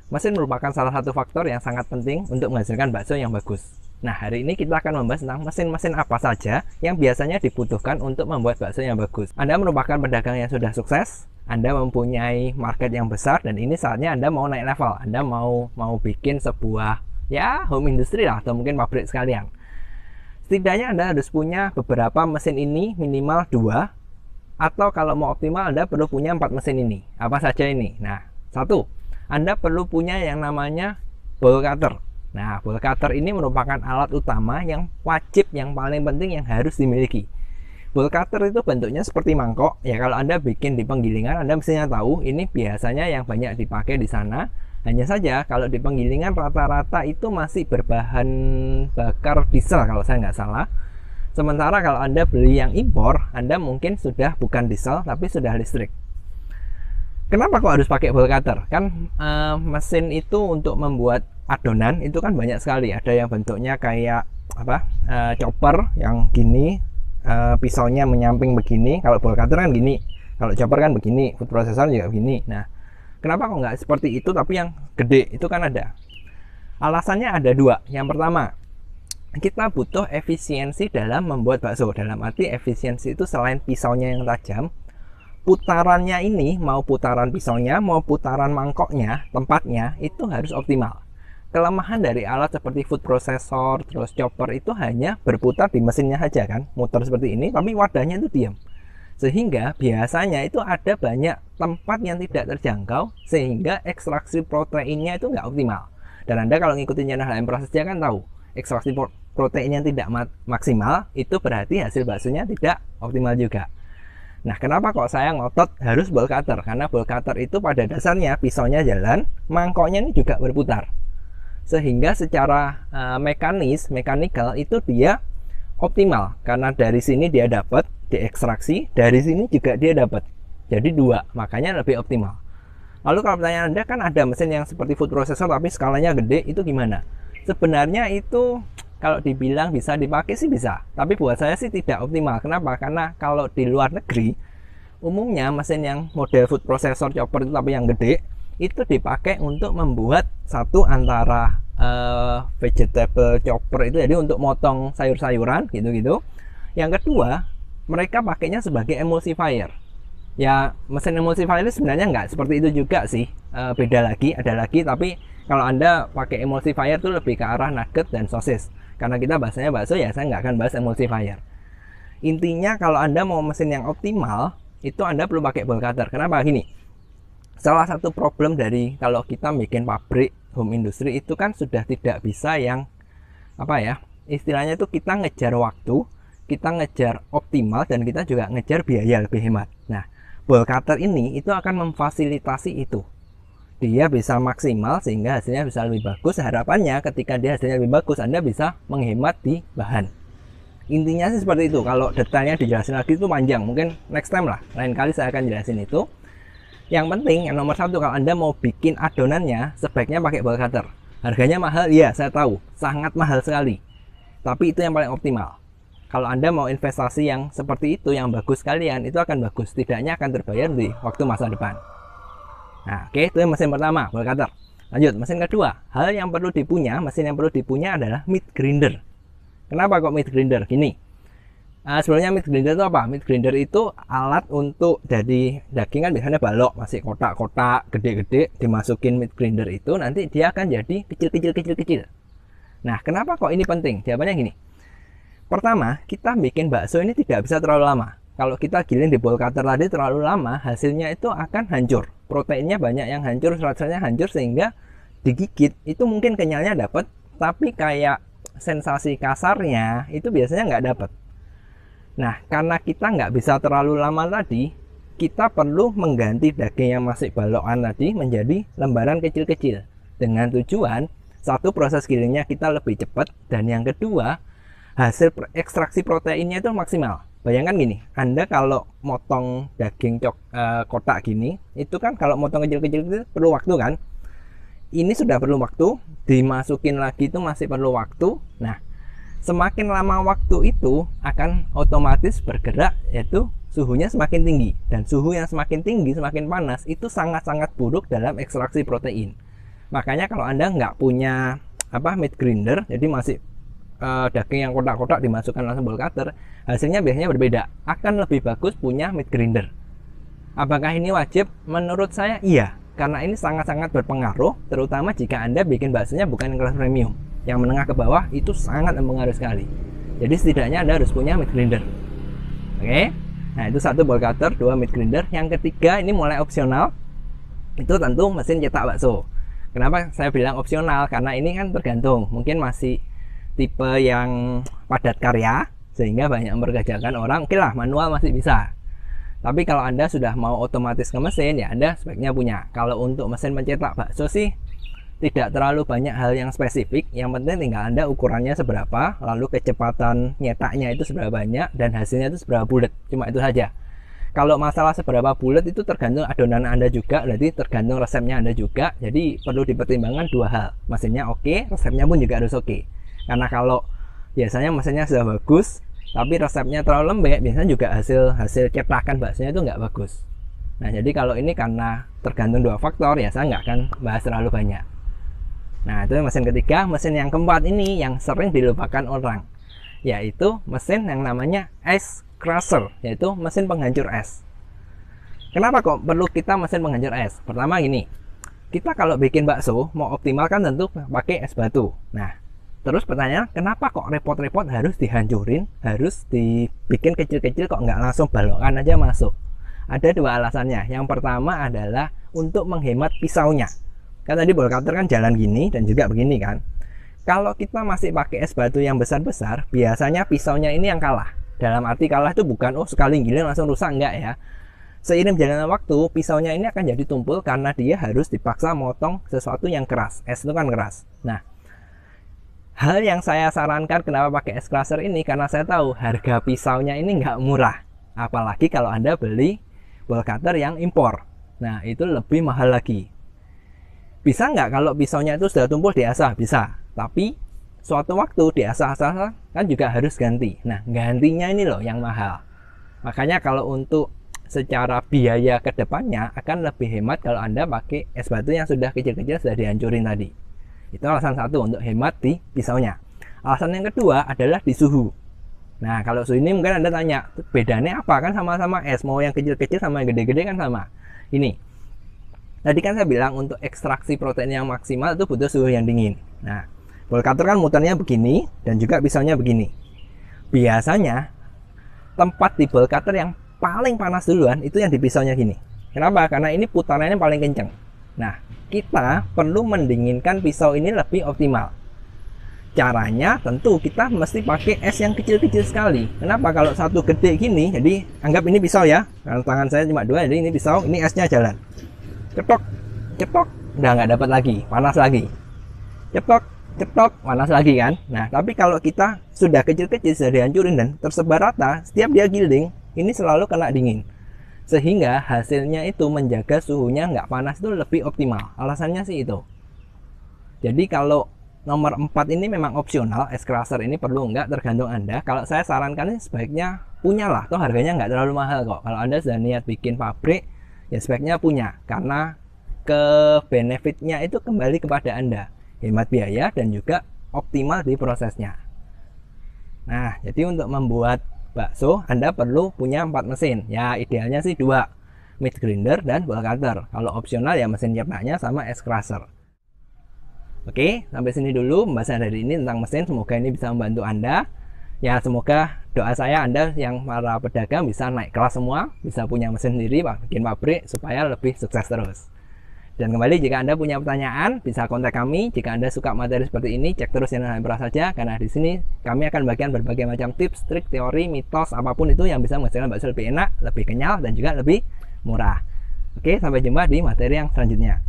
Mesin merupakan salah satu faktor yang sangat penting untuk menghasilkan bakso yang bagus. Nah, hari ini kita akan membahas tentang mesin-mesin apa saja yang biasanya dibutuhkan untuk membuat bakso yang bagus. Anda merupakan pedagang yang sudah sukses, Anda mempunyai market yang besar, dan ini saatnya Anda mau naik level. Anda mau bikin sebuah home industry lah, atau mungkin pabrik sekalian. Setidaknya Anda harus punya beberapa mesin ini, minimal 2, atau kalau mau optimal Anda perlu punya 4 mesin ini. Apa saja ini? Nah, 1, Anda perlu punya yang namanya bowl cutter. Nah, bowl cutter ini merupakan alat utama yang wajib, yang paling penting, yang harus dimiliki. Bowl cutter itu bentuknya seperti mangkok. Ya, kalau Anda bikin di penggilingan, Anda mestinya tahu ini biasanya yang banyak dipakai di sana. Hanya saja kalau di penggilingan rata-rata itu masih berbahan bakar diesel kalau saya nggak salah. Sementara kalau Anda beli yang impor, Anda mungkin sudah bukan diesel tapi sudah listrik. Kenapa kok harus pakai bowl cutter? Kan mesin itu untuk membuat adonan itu kan banyak sekali. Ada yang bentuknya kayak chopper yang gini, pisaunya menyamping begini. Kalau bowl cutter kan gini, kalau chopper kan begini, food processor juga begini. Nah, kenapa kok nggak seperti itu tapi yang gede itu kan ada? Alasannya ada 2. Yang pertama, kita butuh efisiensi dalam membuat bakso. Dalam arti efisiensi itu selain pisaunya yang tajam, putarannya ini, mau putaran pisaunya, mau putaran mangkoknya, tempatnya, itu harus optimal. Kelemahan dari alat seperti food processor, terus chopper itu hanya berputar di mesinnya saja kan, muter seperti ini, tapi wadahnya itu diam. Sehingga biasanya itu ada banyak tempat yang tidak terjangkau, sehingga ekstraksi proteinnya itu nggak optimal. Dan Anda kalau ngikutin channel HM Prasetya kan tahu, ekstraksi proteinnya tidak maksimal, itu berarti hasil baksonya tidak optimal juga. Nah, kenapa kok saya ngotot harus bowl cutter? Karena bowl cutter itu pada dasarnya pisaunya jalan, mangkoknya ini juga berputar. Sehingga secara mekanikal itu dia optimal. Karena dari sini dia dapat diekstraksi, dari sini juga dia dapat. Jadi 2, makanya lebih optimal. Lalu kalau pertanyaan Anda, kan ada mesin yang seperti food processor tapi skalanya gede, itu gimana? Sebenarnya itu kalau dibilang bisa dipakai sih bisa, tapi buat saya sih tidak optimal. Kenapa? Karena kalau di luar negeri, umumnya mesin yang model food processor chopper itu tapi yang gede, itu dipakai untuk membuat satu antara vegetable chopper itu, jadi untuk motong sayur-sayuran gitu-gitu. Yang kedua, mereka pakainya sebagai emulsifier. Ya, mesin emulsifier itu sebenarnya nggak seperti itu juga sih, beda lagi, ada lagi. Tapi kalau Anda pakai emulsifier itu lebih ke arah nugget dan sosis. Karena kita bahasanya bakso, ya saya nggak akan bahas emulsifier. Intinya kalau Anda mau mesin yang optimal, itu Anda perlu pakai bowl cutter. Kenapa? Gini, salah satu problem dari kalau kita bikin pabrik home industry itu kan sudah tidak bisa yang istilahnya itu kita ngejar waktu, kita ngejar optimal, dan kita juga ngejar biaya lebih hemat. Nah, bowl cutter ini itu akan memfasilitasi itu. Dia bisa maksimal sehingga hasilnya bisa lebih bagus. Harapannya ketika dia hasilnya lebih bagus, Anda bisa menghemat di bahan. Intinya sih seperti itu. Kalau detailnya dijelasin lagi itu panjang, mungkin next time lah, lain kali saya akan jelasin itu. Yang penting, yang nomor 1, kalau Anda mau bikin adonannya, sebaiknya pakai bowl cutter. Harganya mahal, iya saya tahu, sangat mahal sekali, tapi itu yang paling optimal. Kalau Anda mau investasi yang seperti itu, yang bagus sekalian, itu akan bagus, setidaknya akan terbayar di waktu masa depan. Nah, oke, itu yang mesin pertama, bowl cutter. Lanjut, mesin kedua. Mesin yang perlu dipunya adalah meat grinder. Kenapa kok meat grinder? Gini, sebenarnya meat grinder itu apa? Meat grinder itu alat untuk jadi daging kan biasanya balok, masih kotak-kotak, gede-gede, dimasukin meat grinder itu, nanti dia akan jadi kecil-kecil. Nah, kenapa kok ini penting? Jawabannya gini. Pertama, kita bikin bakso ini tidak bisa terlalu lama. Kalau kita giling di bowl cutter tadi terlalu lama, hasilnya itu akan hancur. Proteinnya banyak yang hancur, rasanya hancur, sehingga digigit itu mungkin kenyalnya dapat, tapi kayak sensasi kasarnya itu biasanya nggak dapat. Nah, karena kita nggak bisa terlalu lama tadi, kita perlu mengganti daging yang masih balokan tadi menjadi lembaran kecil-kecil. Dengan tujuan, satu, proses gilingnya kita lebih cepat, dan yang kedua, hasil ekstraksi proteinnya itu maksimal. Bayangkan gini, Anda kalau motong daging kotak gini, itu kan kalau motong kecil-kecil itu perlu waktu kan. Ini sudah perlu waktu, dimasukin lagi itu masih perlu waktu. Nah, semakin lama waktu itu akan otomatis bergerak, yaitu suhunya semakin tinggi. Dan suhu yang semakin tinggi, semakin panas, itu sangat-sangat buruk dalam ekstraksi protein. Makanya kalau Anda nggak punya meat grinder, jadi masih daging yang kotak-kotak dimasukkan langsung bowl cutter, hasilnya biasanya berbeda. Akan lebih bagus punya meat grinder. Apakah ini wajib? Menurut saya iya, karena ini sangat-sangat berpengaruh, terutama jika Anda bikin baksonya bukan yang kelas premium. Yang menengah ke bawah itu sangat mempengaruhi sekali. Jadi setidaknya Anda harus punya meat grinder. Oke. Nah, itu 1 bowl cutter, 2 meat grinder. Yang ketiga ini mulai opsional. Itu tentu mesin cetak bakso. Kenapa saya bilang opsional? Karena ini kan tergantung. Mungkin masih tipe yang padat karya, sehingga banyak mempekerjakan orang. Oke lah, manual masih bisa. Tapi kalau Anda sudah mau otomatis ke mesin, ya Anda sebaiknya punya. Kalau untuk mesin pencetak bakso sih tidak terlalu banyak hal yang spesifik. Yang penting tinggal Anda ukurannya seberapa, lalu kecepatan nyetaknya itu seberapa banyak, dan hasilnya itu seberapa bulat. Cuma itu saja. Kalau masalah seberapa bulat itu tergantung adonan Anda juga, berarti tergantung resepnya Anda juga. Jadi perlu dipertimbangkan 2 hal. Mesinnya oke, resepnya pun juga harus oke. Karena kalau biasanya mesinnya sudah bagus, tapi resepnya terlalu lembek, biasanya juga hasil cetakan baksonya itu nggak bagus. Nah, jadi kalau ini karena tergantung 2 faktor, ya saya nggak akan bahas terlalu banyak. Nah, itu mesin ketiga. Mesin yang keempat ini yang sering dilupakan orang, yaitu mesin yang namanya ice crusher, yaitu mesin penghancur es. Kenapa kok perlu kita mesin penghancur es? Pertama gini, kita kalau bikin bakso mau optimal kan tentu pakai es batu. Nah, terus pertanyaan, kenapa kok repot-repot harus dihancurin, harus dibikin kecil-kecil, kok nggak langsung balokan aja masuk? Ada 2 alasannya. Yang pertama adalah untuk menghemat pisaunya. Kan tadi bowl cutter kan jalan gini dan juga begini kan. Kalau kita masih pakai es batu yang besar-besar, biasanya pisaunya ini yang kalah. Dalam arti kalah itu bukan sekali giling langsung rusak, enggak ya. Seiring berjalannya waktu, pisaunya ini akan jadi tumpul karena dia harus dipaksa motong sesuatu yang keras. Es itu kan keras. Nah, hal yang saya sarankan kenapa pakai es crusher ini, karena saya tahu harga pisaunya ini nggak murah. Apalagi kalau Anda beli bowl cutter yang impor. Nah, itu lebih mahal lagi. Bisa nggak kalau pisaunya itu sudah tumpul diasah? Bisa. Tapi suatu waktu diasah-asah kan juga harus ganti. Nah, gantinya ini loh yang mahal. Makanya kalau untuk secara biaya ke depannya akan lebih hemat kalau Anda pakai es batu yang sudah kecil-kecil, sudah dihancurin tadi. Itu alasan satu untuk hemat di pisaunya. Alasan yang kedua adalah di suhu. Nah, kalau suhu ini mungkin Anda tanya, bedanya apa? Kan sama-sama es, mau yang kecil-kecil sama yang gede-gede kan sama. Ini, tadi kan saya bilang untuk ekstraksi protein yang maksimal itu butuh suhu yang dingin. Nah, bowl cutter kan muternya begini dan juga pisaunya begini. Biasanya tempat di bowl cutter yang paling panas duluan itu yang di pisaunya gini. Kenapa? Karena ini putarannya paling kencang. Nah, kita perlu mendinginkan pisau ini lebih optimal. Caranya tentu kita mesti pakai es yang kecil-kecil sekali. Kenapa? Kalau satu gede gini, jadi anggap ini pisau ya. Karena tangan saya cuma 2, jadi ini pisau, ini esnya jalan. Cetok, cetok, udah nggak dapat lagi, panas lagi. Cetok, cetok, panas lagi kan. Nah, tapi kalau kita sudah kecil-kecil, sudah dihancurin dan tersebar rata, setiap dia giling, ini selalu kena dingin. Sehingga hasilnya itu menjaga suhunya nggak panas itu lebih optimal. Alasannya sih itu. Jadi kalau nomor 4 ini memang opsional, es crusher ini perlu nggak, tergantung Anda. Kalau saya sarankan ini sebaiknya punyalah, toh harganya nggak terlalu mahal kok. Kalau Anda sudah niat bikin pabrik, ya sebaiknya punya. Karena ke benefitnya itu kembali kepada Anda. Hemat biaya dan juga optimal di prosesnya. Nah, jadi untuk membuat bakso Anda perlu punya 4 mesin. Ya, idealnya sih 2, meat grinder dan bowl cutter. Kalau opsional ya mesin cetaknya sama es crusher. Oke, sampai sini dulu pembahasan hari ini tentang mesin. Semoga ini bisa membantu Anda. Ya, semoga doa saya Anda yang para pedagang bisa naik kelas semua, bisa punya mesin sendiri, bikin pabrik supaya lebih sukses terus. Dan kembali, jika Anda punya pertanyaan, bisa kontak kami. Jika Anda suka materi seperti ini, cek terus channel Hypera saja, karena di sini kami akan bagikan berbagai macam tips, trik, teori, mitos, apapun itu yang bisa menghasilkan bakso lebih enak, lebih kenyal, dan juga lebih murah. Oke, sampai jumpa di materi yang selanjutnya.